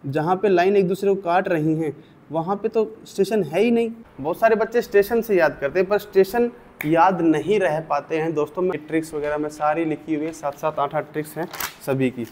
जहाँ पे लाइन एक दूसरे को काट रही हैं वहाँ पे तो स्टेशन है ही नहीं। बहुत सारे बच्चे स्टेशन से याद करते हैं पर स्टेशन याद नहीं रह पाते हैं। दोस्तों मैं ट्रिक्स वगैरह में सारी लिखी हुई है, 7-7 8-8 ट्रिक्स हैं सभी की।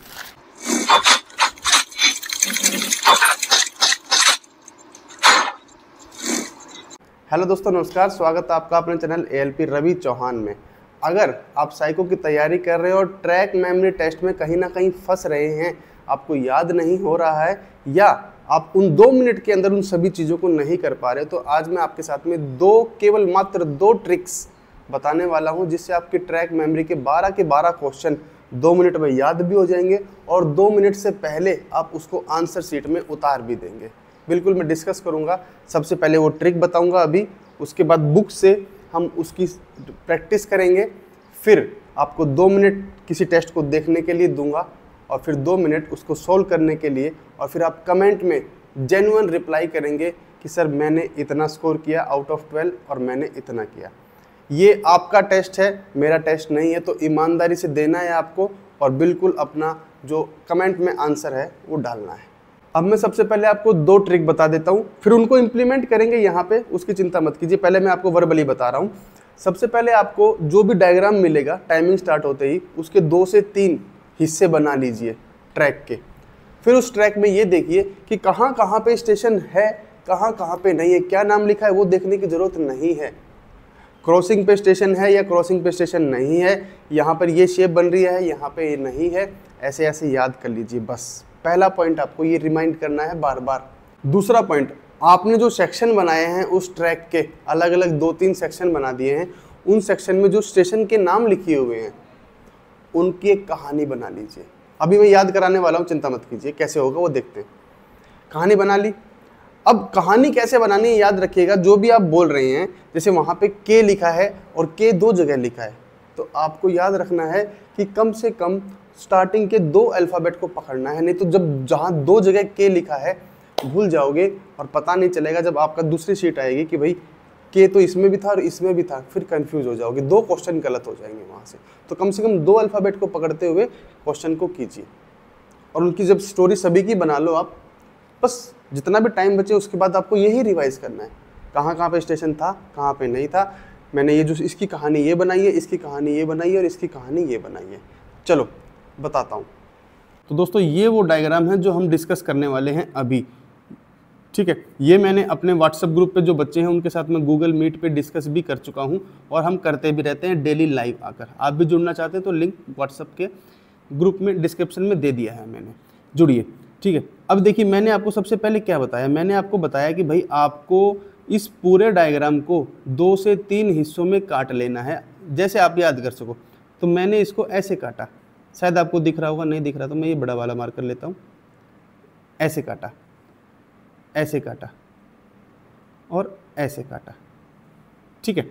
हेलो दोस्तों, नमस्कार, स्वागत है आपका अपने चैनल ALP रवि चौहान में। अगर आप साइको की तैयारी कर रहे हो और ट्रैक मेमोरी टेस्ट में कहीं ना कहीं फंस रहे हैं, आपको याद नहीं हो रहा है या आप उन 2 मिनट के अंदर उन सभी चीज़ों को नहीं कर पा रहे, तो आज मैं आपके साथ में केवल मात्र 2 ट्रिक्स बताने वाला हूं जिससे आपकी ट्रैक मेमोरी के 12 के 12 क्वेश्चन 2 मिनट में याद भी हो जाएंगे और 2 मिनट से पहले आप उसको आंसर शीट में उतार भी देंगे। बिल्कुल मैं डिस्कस करूंगा। सबसे पहले वो ट्रिक बताऊंगा अभी, उसके बाद बुक से हम उसकी प्रैक्टिस करेंगे, फिर आपको 2 मिनट किसी टेस्ट को देखने के लिए दूंगा और फिर 2 मिनट उसको सोल्व करने के लिए, और फिर आप कमेंट में जेन्युइन रिप्लाई करेंगे कि सर मैंने इतना स्कोर किया आउट ऑफ 12 और मैंने इतना किया। ये आपका टेस्ट है, मेरा टेस्ट नहीं है, तो ईमानदारी से देना है आपको और बिल्कुल अपना जो कमेंट में आंसर है वो डालना है। अब मैं सबसे पहले आपको 2 ट्रिक बता देता हूँ, फिर उनको इम्प्लीमेंट करेंगे यहाँ पे, उसकी चिंता मत कीजिए। पहले मैं आपको वर्बली बता रहा हूँ। सबसे पहले आपको जो भी डायग्राम मिलेगा टाइमिंग स्टार्ट होते ही उसके 2 से 3 हिस्से बना लीजिए ट्रैक के। फिर उस ट्रैक में ये देखिए कि कहाँ कहाँ पे स्टेशन है, कहाँ कहाँ पे नहीं है, क्या नाम लिखा है वो देखने की ज़रूरत नहीं है। क्रॉसिंग पे स्टेशन है या क्रॉसिंग पे स्टेशन नहीं है, यहाँ पर ये शेप बन रही है, यहाँ पे ये नहीं है, ऐसे ऐसे याद कर लीजिए बस। पहला पॉइंट आपको ये रिमाइंड करना है बार बार। दूसरा पॉइंट, आपने जो सेक्शन बनाए हैं उस ट्रैक के अलग अलग 2-3 सेक्शन बना दिए हैं, उन सेक्शन में जो स्टेशन के नाम लिखे हुए हैं उनकी एक कहानी बना लीजिए। अभी मैं याद कराने वाला हूँ, चिंता मत कीजिए, कैसे होगा वो देखते हैं। कहानी बना ली। अब कहानी कैसे बनानी है याद रखिएगा, जो भी आप बोल रहे हैं, जैसे वहाँ पे के लिखा है और के 2 जगह लिखा है, तो आपको याद रखना है कि कम से कम स्टार्टिंग के 2 अल्फ़ाबेट को पकड़ना है, नहीं तो जब जहाँ 2 जगह के लिखा है भूल जाओगे और पता नहीं चलेगा जब आपका दूसरी शीट आएगी कि भाई के तो इसमें भी था और इसमें भी था, फिर कंफ्यूज हो जाओगे, 2 क्वेश्चन गलत हो जाएंगे वहाँ से। तो कम से कम 2 अल्फ़ाबेट को पकड़ते हुए क्वेश्चन को कीजिए और उनकी जब स्टोरी सभी की बना लो आप, बस जितना भी टाइम बचे उसके बाद आपको यही रिवाइज करना है, कहाँ कहाँ पे स्टेशन था, कहाँ पे नहीं था। मैंने ये जो इसकी कहानी ये बनाई है, इसकी कहानी ये बनाई है और इसकी कहानी ये बनाई है। चलो बताता हूँ। तो दोस्तों ये वो डायग्राम है जो हम डिस्कस करने वाले हैं अभी, ठीक है। ये मैंने अपने व्हाट्सएप ग्रुप पे जो बच्चे हैं उनके साथ मैं गूगल मीट पे डिस्कस भी कर चुका हूँ और हम करते भी रहते हैं डेली लाइव आकर। आप भी जुड़ना चाहते हैं तो लिंक व्हाट्सएप के ग्रुप में डिस्क्रिप्शन में दे दिया है मैंने, जुड़िए, ठीक है। अब देखिए मैंने आपको सबसे पहले क्या बताया, मैंने आपको बताया कि भाई आपको इस पूरे डायग्राम को 2 से 3 हिस्सों में काट लेना है, जैसे आप याद कर सको। तो मैंने इसको ऐसे काटा, शायद आपको दिख रहा होगा, नहीं दिख रहा तो मैं ये बड़ा वाला मार्कर लेता हूँ। ऐसे काटा, ऐसे काटा और ऐसे काटा, ठीक है।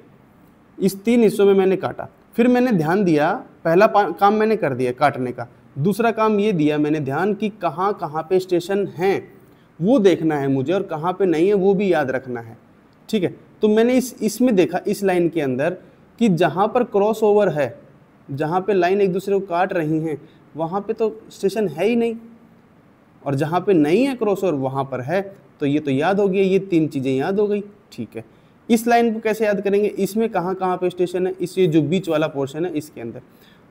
इस 3 हिस्सों में मैंने काटा। फिर मैंने ध्यान दिया, पहला काम मैंने कर दिया काटने का। दूसरा काम ये दिया मैंने ध्यान कि कहाँ कहाँ पे स्टेशन हैं वो देखना है मुझे और कहाँ पे नहीं है वो भी याद रखना है, ठीक है। तो मैंने इसमें देखा, इस लाइन के अंदर, कि जहाँ पर क्रॉस ओवर है, जहाँ पे लाइन एक दूसरे को काट रही हैं वहाँ पे तो स्टेशन है ही नहीं, और जहाँ पे नहीं है क्रॉस ओवर वहाँ पर है। तो ये तो याद हो गया, ये 3 चीज़ें याद हो गई, ठीक है। इस लाइन को कैसे याद करेंगे, इसमें कहाँ कहाँ पे स्टेशन है, इस ये जो बीच वाला पोर्शन है इसके अंदर।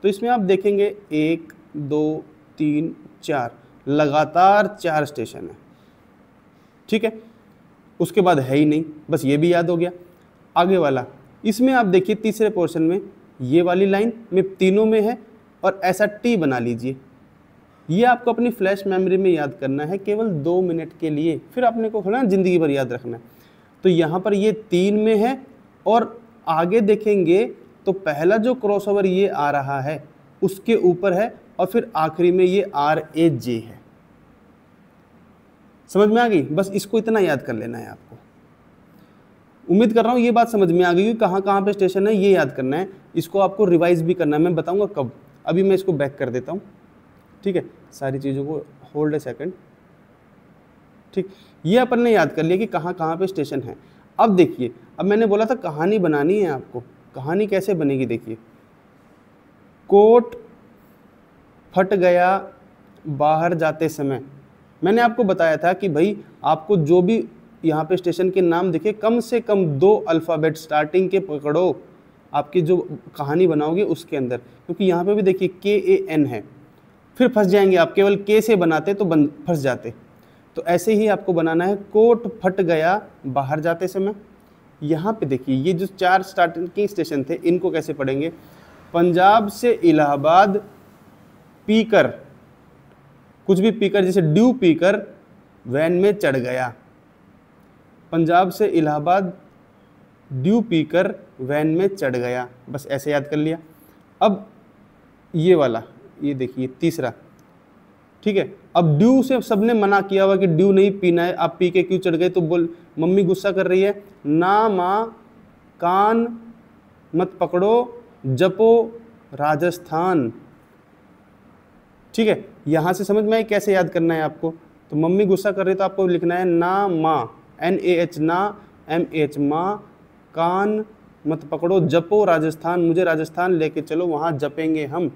तो इसमें आप देखेंगे 1 2 3 4 लगातार 4 स्टेशन है, ठीक है। उसके बाद है ही नहीं, बस ये भी याद हो गया। आगे वाला, इसमें आप देखिए तीसरे पोर्शन में ये वाली लाइन में तीनों में है और ऐसा टी बना लीजिए। ये आपको अपनी फ्लैश मेमोरी में याद करना है केवल 2 मिनट के लिए, फिर आपने को ना ज़िंदगी भर याद रखना है। तो यहाँ पर ये 3 में है और आगे देखेंगे तो पहला जो क्रॉसओवर ये आ रहा है उसके ऊपर है और फिर आखिरी में ये RAJ है। समझ में आ गई? बस इसको इतना याद कर लेना है आपको। उम्मीद कर रहा हूँ ये बात समझ में आ गई कि कहाँ कहाँ पे स्टेशन है ये याद करना है। इसको आपको रिवाइज भी करना है, मैं बताऊँगा कब। अभी मैं इसको बैक कर देता हूँ, ठीक है। सारी चीज़ों को होल्ड ए सेकंड, ठीक। ये अपन ने याद कर लिया कि कहाँ कहाँ पे स्टेशन है। अब देखिए, अब मैंने बोला था कहानी बनानी है आपको। कहानी कैसे बनेगी देखिए, कोट फट गया बाहर जाते समय, मैंने आपको बताया था कि भाई आपको जो भी यहाँ पे स्टेशन के नाम दिखे कम से कम 2 अल्फ़ाबेट स्टार्टिंग के पकड़ो, आपकी जो कहानी बनाओगे उसके अंदर, क्योंकि यहाँ पे भी देखिए KAN है, फिर फंस जाएंगे आप, केवल के से बनाते तो फंस जाते। तो ऐसे ही आपको बनाना है, कोट फट गया बाहर जाते समय। यहाँ पे देखिए ये जो 4 स्टार्टिंग के स्टेशन थे इनको कैसे पढ़ेंगे, पंजाब से इलाहाबाद पीकर, कुछ भी पीकर, जैसे ड्यू पीकर वैन में चढ़ गया, पंजाब से इलाहाबाद ड्यू पीकर वैन में चढ़ गया, बस ऐसे याद कर लिया। अब ये वाला, ये देखिए तीसरा, ठीक है। अब ड्यू से सबने मना किया हुआ कि ड्यू नहीं पीना है, आप पी के क्यों चढ़ गए, तो बोल मम्मी गुस्सा कर रही है, ना माँ कान मत पकड़ो जपो राजस्थान, ठीक है। यहाँ से समझ में आए कैसे याद करना है आपको। तो मम्मी गुस्सा कर रही है तो आपको लिखना है ना माँ, NAH ना, MH माँ, कान मत पकड़ो जपो राजस्थान, मुझे राजस्थान लेके चलो वहाँ जपेंगे हम,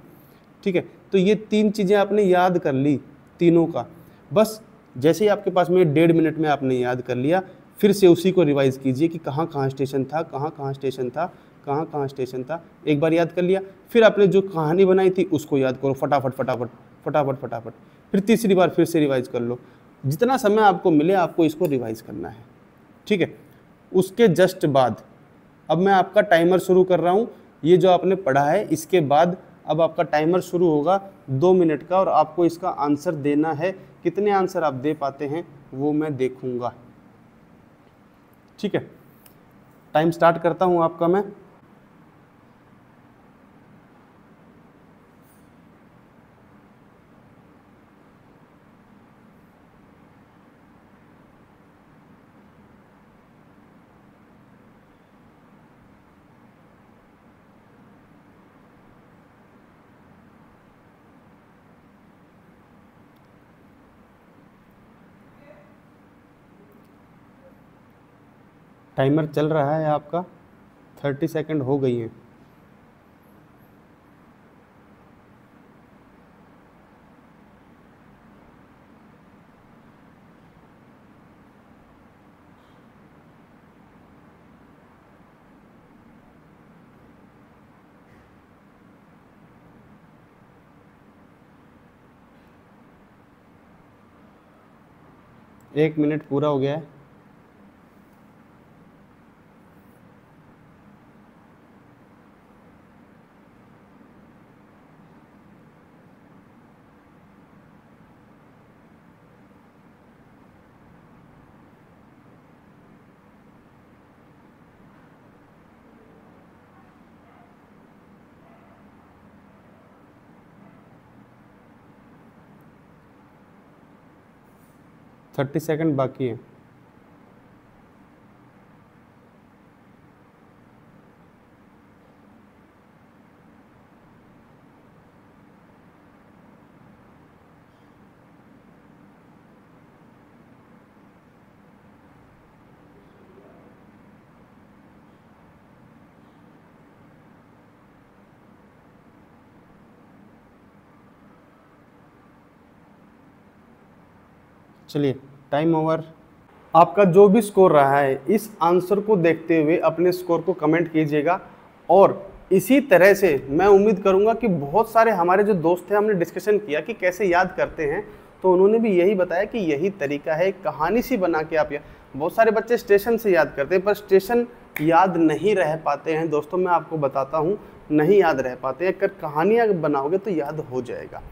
ठीक है। तो ये 3 चीज़ें आपने याद कर ली तीनों का। बस जैसे ही आपके पास में 1.5 मिनट में आपने याद कर लिया, फिर से उसी को रिवाइज कीजिए कि कहाँ कहाँ स्टेशन था, कहाँ कहाँ स्टेशन था, कहाँ कहाँ स्टेशन था। एक बार याद कर लिया, फिर आपने जो कहानी बनाई थी उसको याद करो फटाफट फटाफट फटाफट फटाफट, फिर तीसरी बार फिर से रिवाइज कर लो। जितना समय आपको मिले आपको इसको रिवाइज करना है, ठीक है। उसके जस्ट बाद अब मैं आपका टाइमर शुरू कर रहा हूँ। ये जो आपने पढ़ा है इसके बाद अब आपका टाइमर शुरू होगा 2 मिनट का, और आपको इसका आंसर देना है। कितने आंसर आप दे पाते हैं वो मैं देखूंगा, ठीक है। टाइम स्टार्ट करता हूँ आपका मैं। टाइमर चल रहा है आपका, 30 सेकंड हो गई हैं। एक मिनट पूरा हो गया है। थर्टी सेकंड बाकी है। चलिए टाइम ओवर। आपका जो भी स्कोर रहा है इस आंसर को देखते हुए अपने स्कोर को कमेंट कीजिएगा। और इसी तरह से मैं उम्मीद करूंगा कि बहुत सारे हमारे जो दोस्त हैं, हमने डिस्कशन किया कि कैसे याद करते हैं, तो उन्होंने भी यही बताया कि यही तरीका है, कहानी सी बना के आप बहुत सारे बच्चे स्टेशन से याद करते हैं पर स्टेशन याद नहीं रह पाते हैं। दोस्तों मैं आपको बताता हूँ, नहीं याद रह पाते हैं। अगर कहानियाँ बनाओगे तो याद हो जाएगा।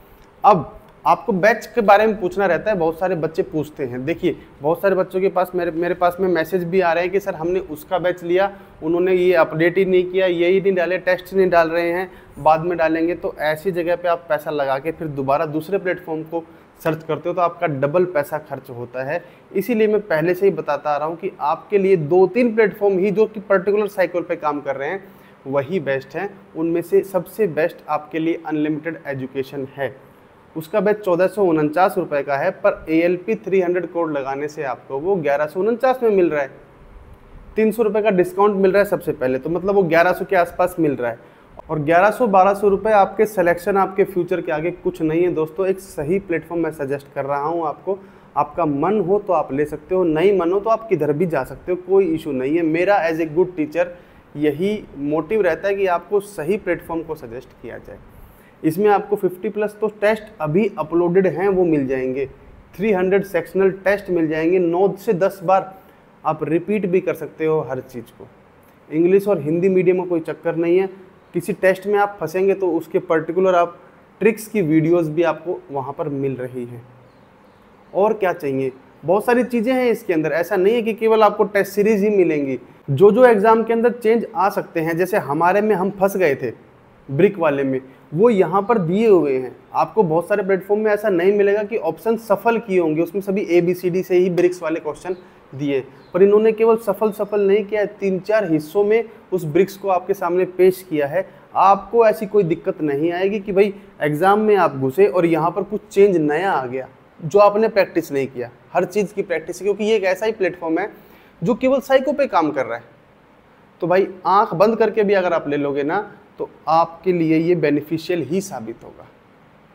अब आपको बैच के बारे में पूछना रहता है, बहुत सारे बच्चे पूछते हैं। देखिए बहुत सारे बच्चों के पास मेरे पास में मैसेज भी आ रहे हैं कि सर हमने उसका बैच लिया, उन्होंने ये अपडेट ही नहीं किया, यही नहीं डाले, टेस्ट नहीं डाल रहे हैं, बाद में डालेंगे। तो ऐसी जगह पे आप पैसा लगा के फिर दोबारा दूसरे प्लेटफॉर्म को सर्च करते हो तो आपका डबल पैसा खर्च होता है। इसीलिए मैं पहले से ही बताता आ रहा हूँ कि आपके लिए 2-3 प्लेटफॉर्म ही जो कि पर्टिकुलर साइकिल पे काम कर रहे हैं वही बेस्ट हैं। उनमें से सबसे बेस्ट आपके लिए अनलिमिटेड एजुकेशन है। उसका बैच 1449 रुपये का है, पर ALP 300 कोड लगाने से आपको वो 1149 में मिल रहा है। 300 रुपये का डिस्काउंट मिल रहा है सबसे पहले, तो मतलब वो 1100 के आसपास मिल रहा है। और 1100-1200 रुपये आपके सिलेक्शन, आपके फ्यूचर के आगे कुछ नहीं है। दोस्तों एक सही प्लेटफॉर्म मैं सजेस्ट कर रहा हूँ आपको। आपका मन हो तो आप ले सकते हो, नहीं मन हो तो आप किधर भी जा सकते हो, कोई इशू नहीं है। मेरा एज ए गुड टीचर यही मोटिव रहता है कि आपको सही प्लेटफॉर्म को सजेस्ट किया जाए। इसमें आपको 50+ तो टेस्ट अभी अपलोडेड हैं, वो मिल जाएंगे। 300 सेक्शनल टेस्ट मिल जाएंगे, 9 से 10 बार आप रिपीट भी कर सकते हो हर चीज़ को। इंग्लिश और हिंदी मीडियम में कोई चक्कर नहीं है। किसी टेस्ट में आप फंसेंगे तो उसके पर्टिकुलर आप ट्रिक्स की वीडियोस भी आपको वहाँ पर मिल रही हैं। और क्या चाहिए, बहुत सारी चीज़ें हैं इसके अंदर। ऐसा नहीं है कि केवल आपको टेस्ट सीरीज ही मिलेंगी। जो जो एग्ज़ाम के अंदर चेंज आ सकते हैं, जैसे हमारे में हम फंस गए थे ब्रिक वाले में, वो यहाँ पर दिए हुए हैं। आपको बहुत सारे प्लेटफॉर्म में ऐसा नहीं मिलेगा कि ऑप्शन सफल किए होंगे, उसमें सभी ABCD से ही ब्रिक्स वाले क्वेश्चन दिए, पर इन्होंने केवल सफल नहीं किया है, 3-4 हिस्सों में उस ब्रिक्स को आपके सामने पेश किया है। आपको ऐसी कोई दिक्कत नहीं आएगी कि भाई एग्जाम में आप घुसे और यहाँ पर कुछ चेंज नया आ गया जो आपने प्रैक्टिस नहीं किया। हर चीज़ की प्रैक्टिस है, क्योंकि ये एक ऐसा ही प्लेटफॉर्म है जो केवल साइको पे काम कर रहा है। तो भाई आंख बंद करके भी अगर आप ले लोगे ना तो आपके लिए ये बेनिफिशियल ही साबित होगा।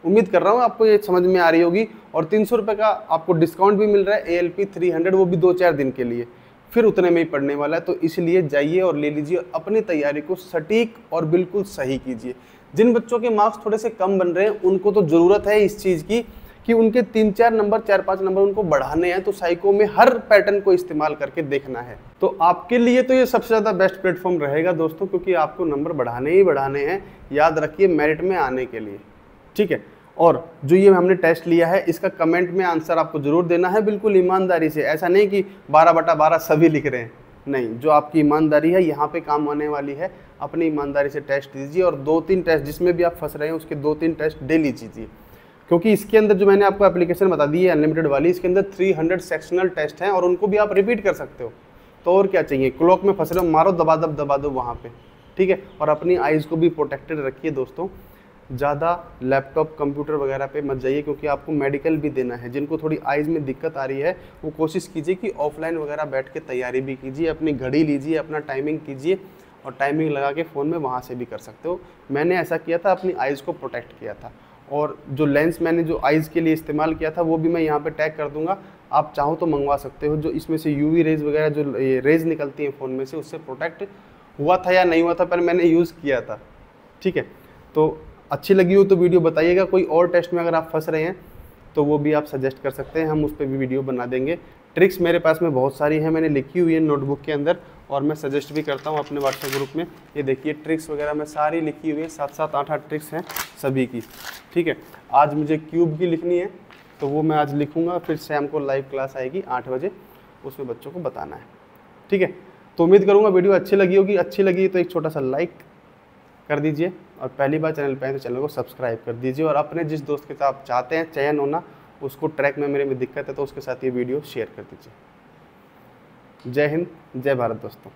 उम्मीद कर रहा हूँ आपको ये समझ में आ रही होगी। और 300 रुपये का आपको डिस्काउंट भी मिल रहा है ALP 300, वो भी 2-4 दिन के लिए, फिर उतने में ही पड़ने वाला है। तो इसलिए जाइए और ले लीजिए और अपनी तैयारी को सटीक और बिल्कुल सही कीजिए। जिन बच्चों के मार्क्स थोड़े से कम बन रहे हैं उनको तो ज़रूरत है इस चीज़ की कि उनके 3-4 नंबर 4-5 नंबर उनको बढ़ाने हैं, तो साइको में हर पैटर्न को इस्तेमाल करके देखना है। तो आपके लिए तो ये सबसे ज़्यादा बेस्ट प्लेटफॉर्म रहेगा दोस्तों, क्योंकि आपको नंबर बढ़ाने ही बढ़ाने हैं, याद रखिए, मेरिट में आने के लिए। ठीक है। और जो ये हमने टेस्ट लिया है इसका कमेंट में आंसर आपको ज़रूर देना है, बिल्कुल ईमानदारी से। ऐसा नहीं कि 12/12 सभी लिख रहे हैं, नहीं। जो आपकी ईमानदारी है यहाँ पे काम आने वाली है। अपनी ईमानदारी से टेस्ट दीजिए और 2-3 टेस्ट जिसमें भी आप फंस रहे हैं उसके 2-3 टेस्ट डेली कीजिए, क्योंकि इसके अंदर जो मैंने आपको एप्लीकेशन बता दी है अनलिमिटेड वाली, इसके अंदर 300 सेक्शनल टेस्ट हैं और उनको भी आप रिपीट कर सकते हो। तो और क्या चाहिए, क्लॉक में फंस रहे हो, मारो दबा दो वहाँ पे। ठीक है। और अपनी आइज़ को भी प्रोटेक्टेड रखिए दोस्तों, ज़्यादा लैपटॉप कंप्यूटर वगैरह पे मत जाइए, क्योंकि आपको मेडिकल भी देना है। जिनको थोड़ी आइज़ में दिक्कत आ रही है वो कोशिश कीजिए कि ऑफलाइन वगैरह बैठ के तैयारी भी कीजिए, अपनी घड़ी लीजिए, अपना टाइमिंग कीजिए और टाइमिंग लगा के फ़ोन में वहाँ से भी कर सकते हो। मैंने ऐसा किया था, अपनी आइज़ को प्रोटेक्ट किया था। और जो लेंस मैंने जो आइज़ के लिए इस्तेमाल किया था वो भी मैं यहाँ पे टैग कर दूंगा, आप चाहो तो मंगवा सकते हो। जो इसमें से UV रेज़ वगैरह जो रेज़ निकलती हैं फ़ोन में से, उससे प्रोटेक्ट हुआ था या नहीं हुआ था, पर मैंने यूज़ किया था। ठीक है। तो अच्छी लगी हो तो वीडियो बताइएगा। कोई और टेस्ट में अगर आप फंस रहे हैं तो वो भी आप सजेस्ट कर सकते हैं, हम उस पर भी वीडियो बना देंगे। ट्रिक्स मेरे पास में बहुत सारी हैं, मैंने लिखी हुई है नोटबुक के अंदर, और मैं सजेस्ट भी करता हूँ अपने व्हाट्सएप ग्रुप में। ये देखिए ट्रिक्स वगैरह मैं सारी लिखी हुई है, 7-7 8-8 ट्रिक्स हैं सभी की। ठीक है। आज मुझे क्यूब की लिखनी है तो वो मैं आज लिखूँगा, फिर शाम को लाइव क्लास आएगी 8 बजे, उसमें बच्चों को बताना है। ठीक है। तो उम्मीद करूँगा वीडियो अच्छी लगी होगी। अच्छी लगी तो एक छोटा सा लाइक कर दीजिए, और पहली बार चैनल पे आए तो चैनल को सब्सक्राइब कर दीजिए, और अपने जिस दोस्त के साथ आप चाहते हैं चयन होना, उसको ट्रैक मेमोरी में दिक्कत है तो उसके साथ ये वीडियो शेयर कर दीजिए। जय हिंद, जय भारत दोस्तों।